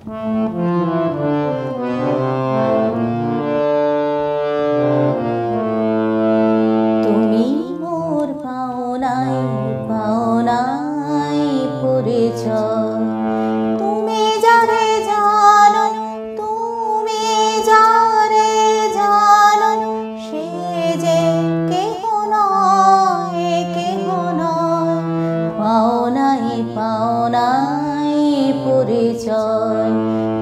তুমি মোর পাওনাই পাওনাই পরিচয়, তুমি যারে জানো, তুমি যারে জানো, সে যে কেহ নয় কেহ নয়। পাওনাই পাওনাই পরিচয়,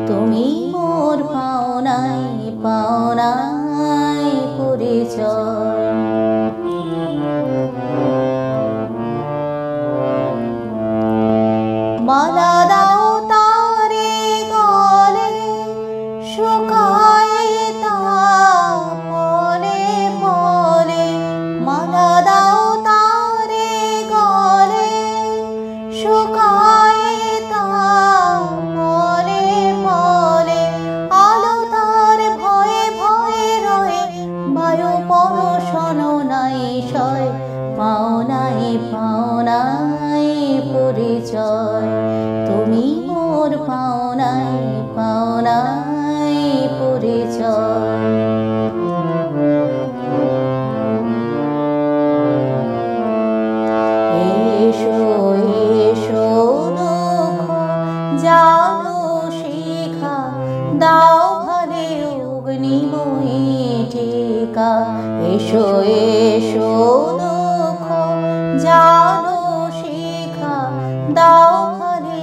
তুমি মোর পাওনাই পাওনাই পরিচয়। মালা দাও তারে গলে, শুকায় তা পলে পলে। মালা দাও তারে গলে, শুকায় তা পলে পলে। আলো তার ভয়ে ভয়ে রয়ে, বায়ু পরশন নাই সয়। পাওনাই পাওনাই পরিচয়, তুমি মোর পাওনাই পাওনাই পরিচয়। এসো এসো দুঃখ জালো শিখা, দাও ভালে অগ্নিময়ী টিকা। এসো এসো দুঃখ জালো শিখা, দাও ভালে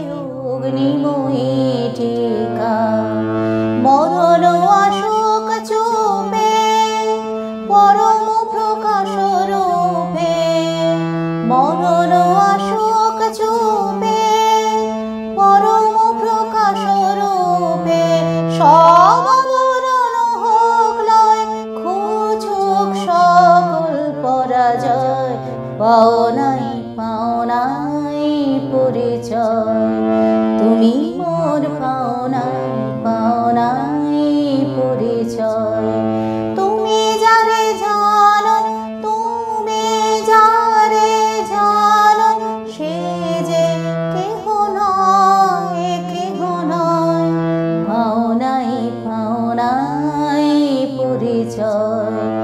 অগ্নিময়ী টিকা। মরণ আসুক চুপে, পরম প্রকাশ রূপে। মরণ আসুক চুপে, পরম প্রকাশ রূপে। সব আবরণ হোক লয়, ঘুচুক সকল পরাজয়। পাওনাই পাওনাই পরিচয়, তুমি মোর পাওনাই পাওনাই পরিচয়। তুমি যারে জানো, তুমি যারে জানো, সে যে কেহ নয় কেহ নয়। পাওনাই পাওনাই পরিচয়।